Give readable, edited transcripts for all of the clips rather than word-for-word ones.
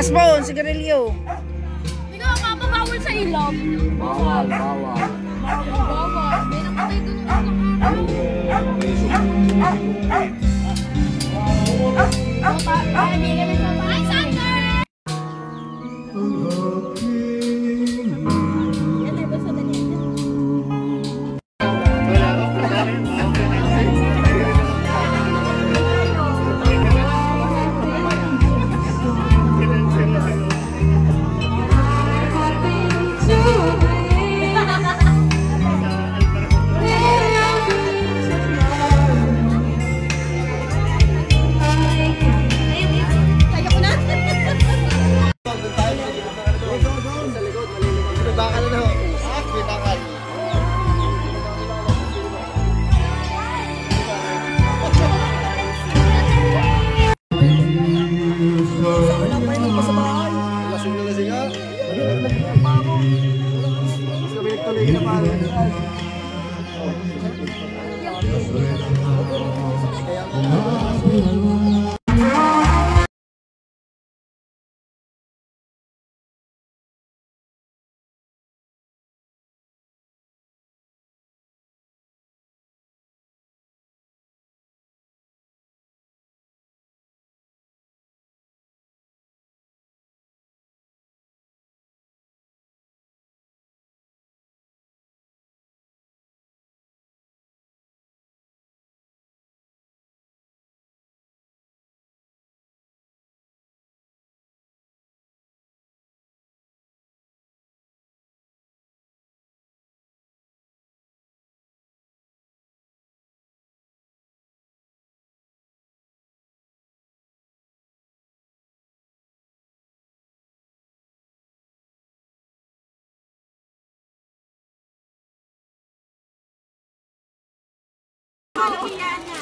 Cellphone, sigarilyo. Hindi ka mapapawal sa ilog. Bawal, bawal. Bawal. May nakatay doon ng Ay,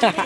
soccer!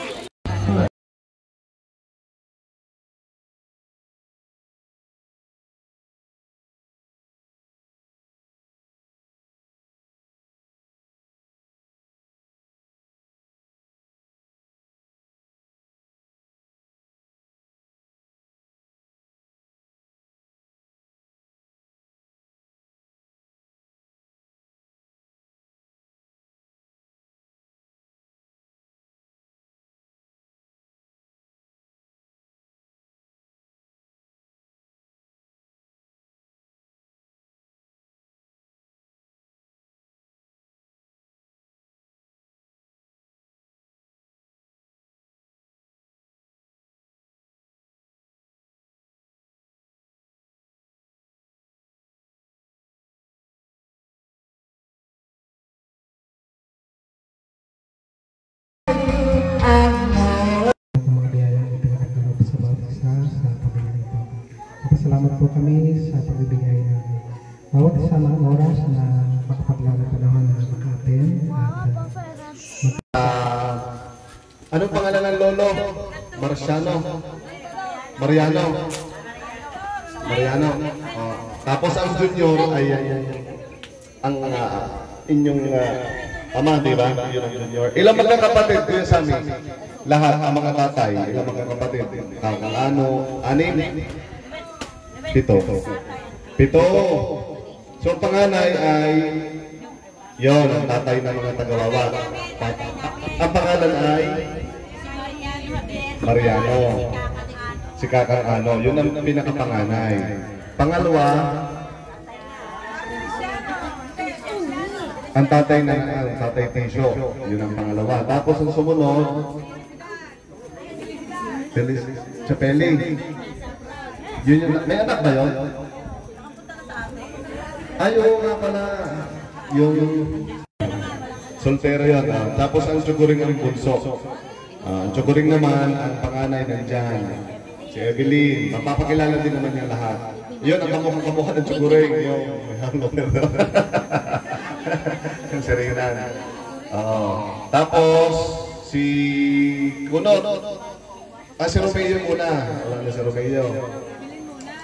Salamat po kami sa pagbibigay ng bawat isang oras na makapaglalang panahon na mag-attend. Anong pangalan ng lolo? Marciano. Mariano. Mariano. Oh. Tapos ang junior ay ang inyong ama, di ba? Yun ang junior. Ilang magkakapatid ko sa amin? Lahat ang mga tatay. Ilang magkakapatid? Ano? Anim? Pito. Pito. So, ang panganay ay yon ang tatay ng mga tagawawa. Ang pangalan ay Mariano. Si Kakang Ano. Yun ang pinakapanganay. Pangalawa, ang tatay ng tatay Tisyo. Yun ang pangalawa. Tapos ang sumunod, Chapeli. Yun yung, may anak ba yun? Ay, oo nga pala. Yung soltero yun. Tapos ang Tsuguring ang bunso. Ang Tsuguring naman, ang panganay nandyan. Si Evelyn. Mapapakilala din naman yung lahat. Yun ang kamukha ng Tsuguring. Yung si Rinan. Tapos, si Kunot. Si Romeo muna. Alam na si Romeo.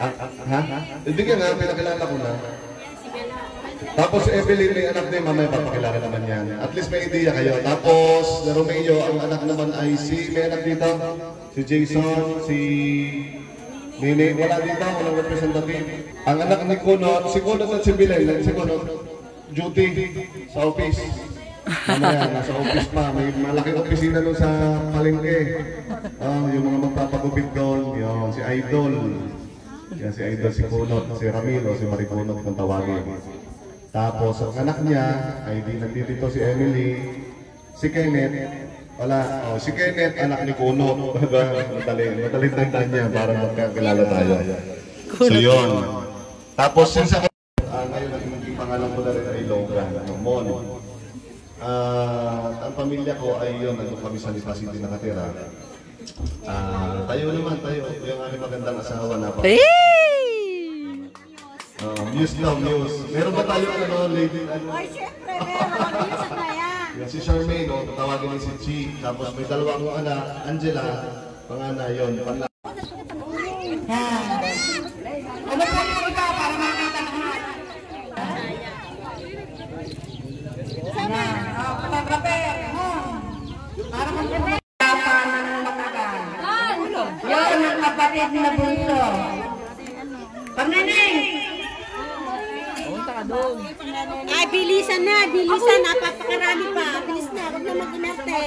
Ha? Ibigyan nga, pinakilala ko na. Tapos si Evelyn, may anak din, mamaya papakilala naman yan. At least may idea kayo. Tapos, si Romeo, ang anak naman ay may anak dito. Si Jason, si Nini, wala dito, walang representative. Ang anak ni Kunot, si Kunot at si Bilay, si Kunot, duty sa office. Mamaya, nasa office pa. May malaking opisina doon sa palengke. Yung mga magpapagupit doon, yung si Idol. Yan si Idol, si Kunot, si Ramiro, si Marikunot kung tawagin. Tapos ang anak niya ay di nandito si Emily, si Kenneth. Wala, si Kenneth, anak ni Kunot. Madaling tandaan niya para magkakilala tayo. So yun. Tapos yun sa ngayon, ang pangalan ko na rin ay Logan, Mon. Ang pamilya ko ay yun, nandun kami sa Lipa City nakatira. Tayo naman, tayo. Yung aming magandang asawa na pa. Muse daw, Muse. Meron ba tayo lady? Ay, syempre, meron. Muse na yan. Yan si Charmaine, tatawagin niya si Chi. Tapos may dalawang anak, Angela, pangana yun. Ano po yung ikaw para makita naman? Sana. Photographer. Para mag-ipin. Yan ang kapatid na bunso. Pagnaning! Ay, bilisan na, bilisan. Napapakarami pa. Bilis na, huwag na mag-inarte.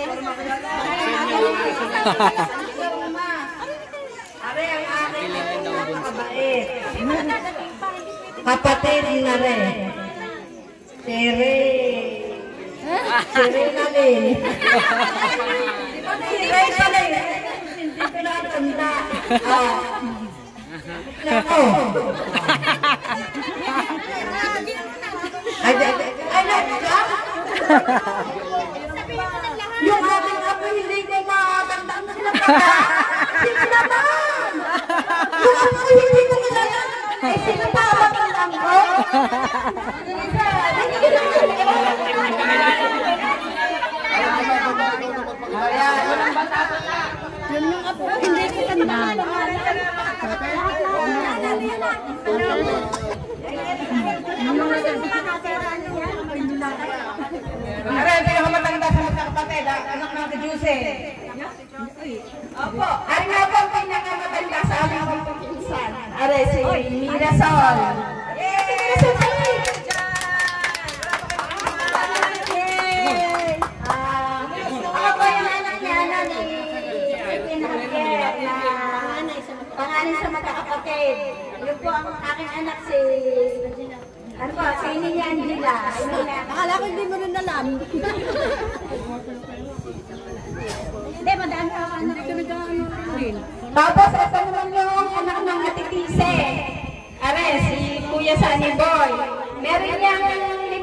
Are ang aking kabait. Kapatid na rin. Siri. Siri na rin. Siri na rin. Hindi ko natanda. Nako. Yung aking apo hindi ko matanda. Sila naman! Yung apo hindi ko kilala. Eh, sino pa ang matandang ko? Yun yung apo, hindi ko tandaan. Are, sino matanda sa mga kapatid, anak ng Kajusi. Opo, are nga po ang pinakamatanda sa aming pinsan. Are, si Mirasol. Yay! Si Mirasol, ay! Ako po yung anak niya, pangalan sa magkakapatid. Yun po ang aking anak si... Ano po, si Ninya Angela. Akala ko hindi mo rin alam. Hindi, madami ako anak. Hindi ka nag-ano rin. Tapos, ito naman yung anak ng Atitise. Are, si Kuya Sunny Boy. Meron niyang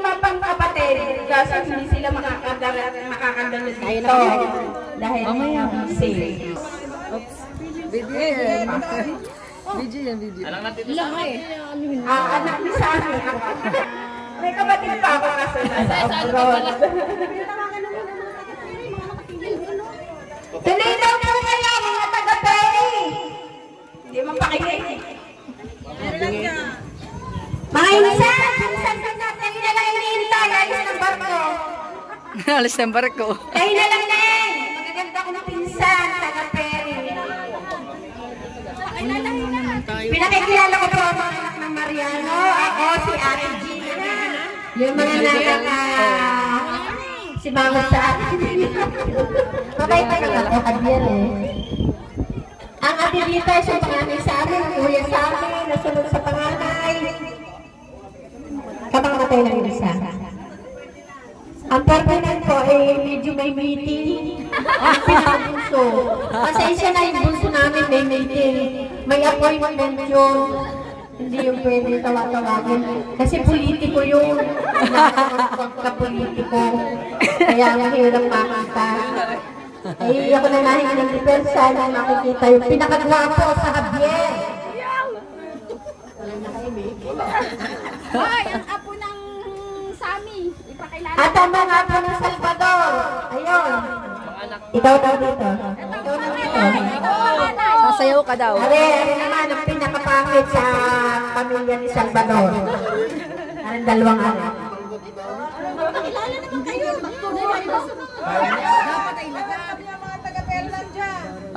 5 pang kapatid. Kaso hindi sila makakadala dito. Dahil niya busy. Video yan. Video yan, video. Laki. Anak ni Sunny. May kapatid pa ako kasi nasa abroad. Tuloy daw po kayo, mga taga-Perry. Hindi mapakinig. Mga insan kayo na lang hinihintay. Alis ng barko. Alis ng barko. Kayo na lang na eh. Magaganda ko ng pinsan, taga-Perry. Pinakikilala ko po ang mga anak ng Mariano. Ako, si Ate Gina. Yung mga anak si Mama sa atin. Mabait na nga ako, Javier eh. Ang ate dito ay sa panganay sa amin, kuya sa amin, nasunod sa panganay. Kapangatay lang yung isa. Ang permanent po ay medyo may meeting. Ang pinakabunso. Pasensya na yung bunso namin may meeting. May appointment yun. Hindi yung pwede tawag-tawagin. Kasi politiko yun. Ka-politiko. Kaya mahirap makita. Ay, ako na nahin ng depensa na makikita yung pinakagwapo sa Javier. Hoy, ang apo ng Sammy. Ipakilala. At ang mga apo ng Salvador. Ayun. Ikaw daw dito. Ikaw na dito. Sasayaw ka daw. Are, ano naman ang pinakapangit sa pamilya ni Salvador? Ang dalawang anak. Pakilala naman kayo.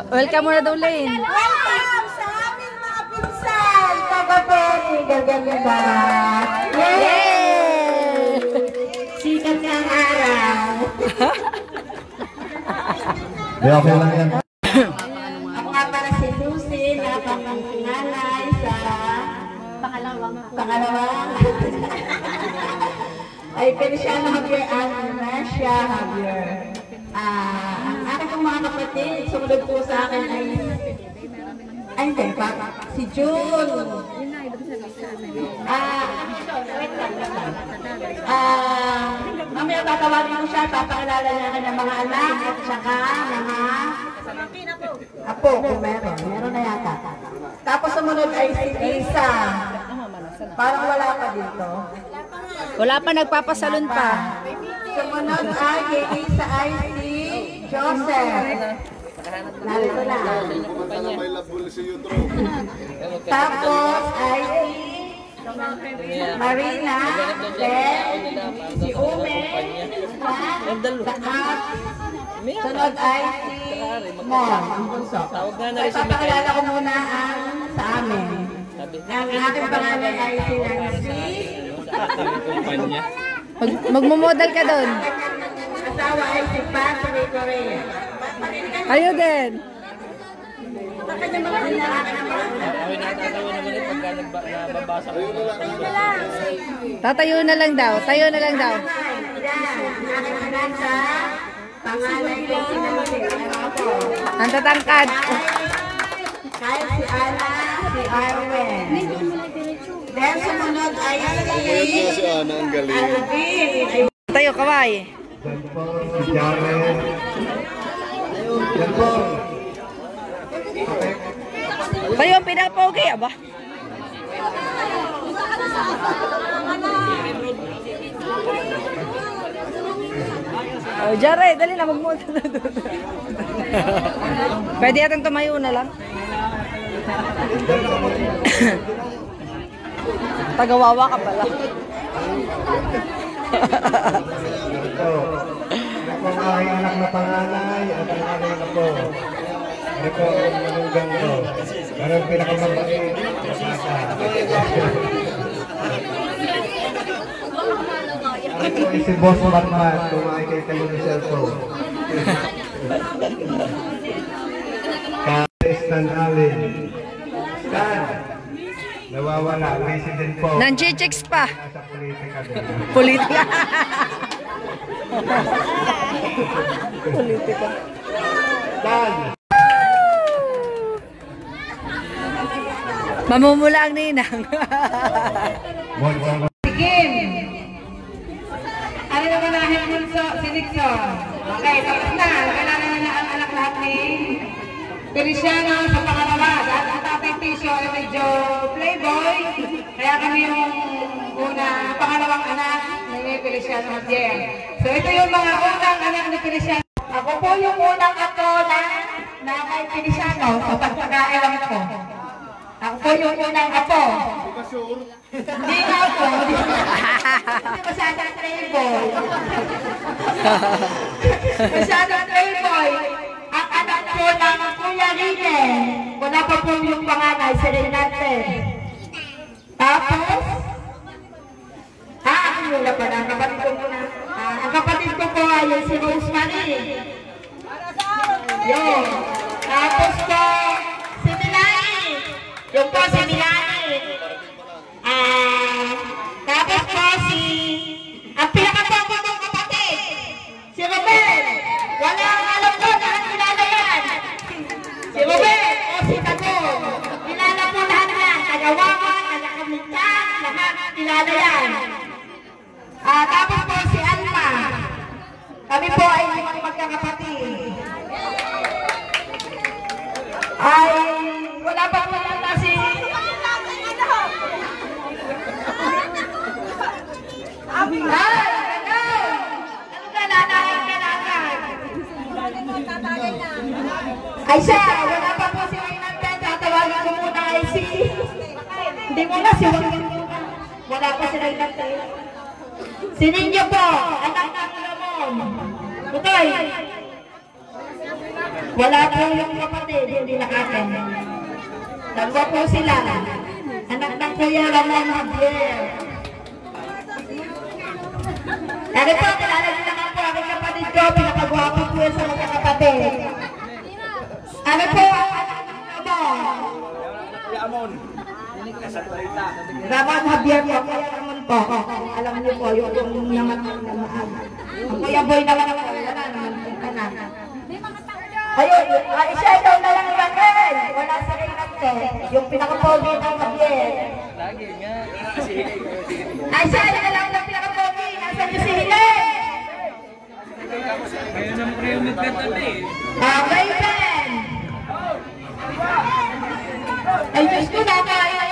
Welcome muna daw, Lane. Welcome sa aming mga maganda. Yay! Sikat nga ang araw. Di, okay lang yan. Ako nga para si Lucy, napapanganay sa pangalawang ay Feliciano Javier Anastasia Javier. Ang aking pong mga kapatid, sumunod po sa akin ay hindi pa, si June. Mamaya tatawagin ko siya, papakilala niya akin ng mga anak at saka mga apo kung meron na yata. Tapos sumunod ay si Lisa. Parang wala pa dito. Wala pa, nagpapasalon pa. Sumunod ay kay Lisa ay si Joseph. Narito na. Tapos ay si Marina, then si Ume, at sunod ay si Mon, ang bunso. So, ipapakilala ko muna ang sa amin. Ang aking pangalan ay si Nancy. Magmumodel ka doon. Asawa ay si Patrick Correa. Kayo din. Tatayo na lang daw. Tayo na lang daw. Pangalan ko si Nancy. Ang tatangkad. Kahit si Ana, si Arwen. Then sumunod ay si Alvin. Tayo, kaway. Yan po, si Jared. Yan po. Okay. Tayo ang pinapogi, aba. Oh, Jared, dali na, magmulta na doon. Pwede yatang tumayo na lang. Tagawawa ka pala. Ito. Ito ang aking anak na panganay at ang aking anak ko. Ito ang manugang ko. Pero ang pinakamabait. Ito ay si Boss Batman. Kumain kay kayo ng cellphone. Stan Allen. Stan. Nawawala. Resident po. Nanchichicks pa. Nasa politika din. Politika. Politika. Stan. Mamumula ang ninang. Kim. Ano naman nahin bunso? Si Nixon. Okay, tapos na. Kailangan na ang anak lahat ni Feliciano sa pangalawa. Dahil ang tatay Tisyo ay medyo playboy. Kaya kami yung pangalawang anak ni Feliciano Javier. So ito yung mga unang anak ni Feliciano. Ako po yung unang apo na kay Feliciano sa pagkakailang ko. Ako po yung unang apo. Hindi nga po. Hindi masyadong playboy. Masyadong playboy. Ang anak po ng Kuya Rinen. Wala pa po yung panganay, si Renate. Tapos, yun na pala, ang kapatid ko muna. Ang kapatid ko po ay si Rosemary. Yun. Tapos po, si Milani. Yung po si Milani. Tapos po ang pinakapopo ng kapatid, si Robel. Walang alam ko na ang kilala yan. Si Robel o si Tagong. Kilala po lahat yan. Tagawawan, tagakamigtan, lahat kilala yan. Tapos po si Alma. Kami po ay magkakapatid. Ay, wala pa po yata si... Ay siya, wala pa po si Wainante. Tatawagin ko muna ay si... Hindi mo na si Wainante. Wala pa si Wainante. Si Ninyo po, anak ng Ramon. Tutoy. Wala po yung kapatid, hindi nakatin. Dalawa po sila. Anak ng Kuya Ramon Javier. Ano po, kilala niyo naman po aking kapatid ko, pinakagwapo po yan sa mga kapatid. Ano po, Ramon Javier po, Kuya Ramon po. Alam niyo po, yung naman. Ang Kuya Boy naman ako, wala naman po na. Ayun, siya ikaw na lang yan, Ren. Wala sa rinat ko. Yung pinaka-pogi ng Javier. Lagi nga. Ay, siya na lang ng pinaka-pogi. Nasaan niyo si Helen? Kaya naman kayo magkatabi. Raven! Ay, Diyos ko, nakakaya.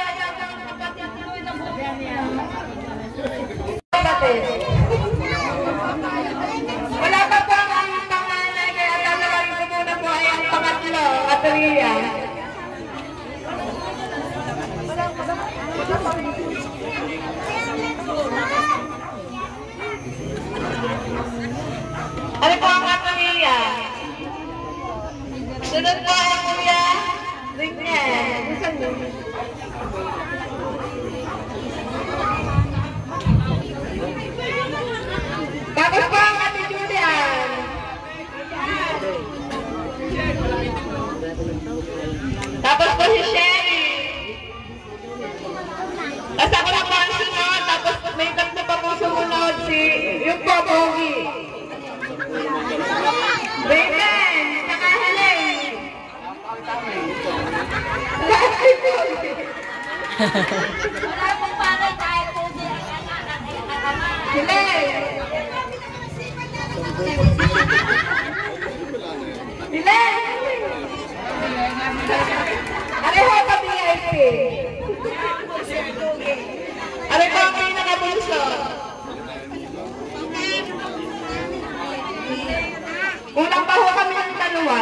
Wala pa po ang aming pangalan, kaya tatawagin ko muna po ay ang pangatlo, Aturia. Ano po ang Aturia? Sunod po ang Kuya Rignan. Gusto niyo? Tapos po ang Ate Julian. Tapos po si Sherry. Tapos ako na po ang sunod. Tapos may tatlo pa po sumunod si yung po, Pogi. Raven, saka Helen. Wala pong panay kahit po din. Helen. Helen. Areho ka VIP. Areho ang pinakabulso. Unang pa ho kami ng dalawa.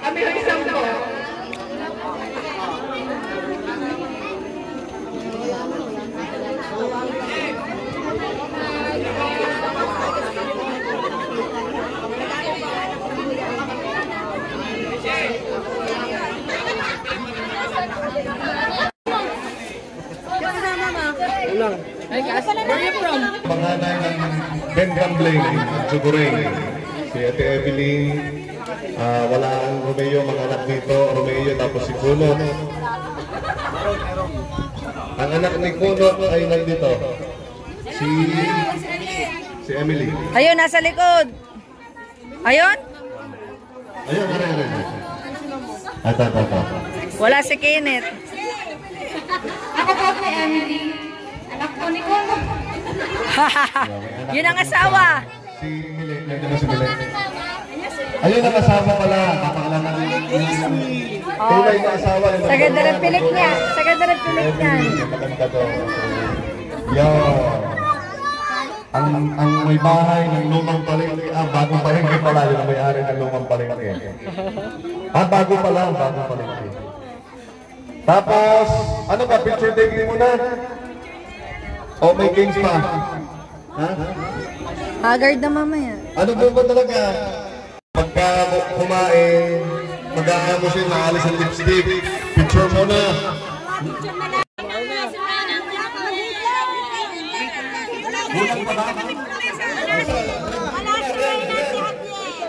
Kami ho isang po. Panganay ng Ben Gambling, Suguring, si Ate Evelyn, wala ang Romeo, mga anak dito, Romeo, tapos si Kuno. Ang anak ni Kuno ay nandito, si Emily. Ayun, nasa likod. Ayun? Ayun, ayun. Ito. Wala si Kenneth. Ako po si Emily. Anak ko ni Kuno. Yun ang asawa. Si Mili, nandiyan na si Mili. Ayun ang asawa pala, kapakalanan tunay na asawa. Sa ganda ng pilik niya. Sa ganda ng pilik niya. Maganda to. Yan. Ang may bahay ng lumang palengke, bagong palengke pala, yun ang may-ari ng lumang palengke. Bago pala, bagong palengke. Tapos, ano ba, picture taking mo na? O may games pa? Ha? Haggard na mamaya. Ano ba talaga? Pagka kumain, mag-aamo siya, naalis ang lipstick. Picture mo na. Bulang pa ba? Wala si Reyna si Javier.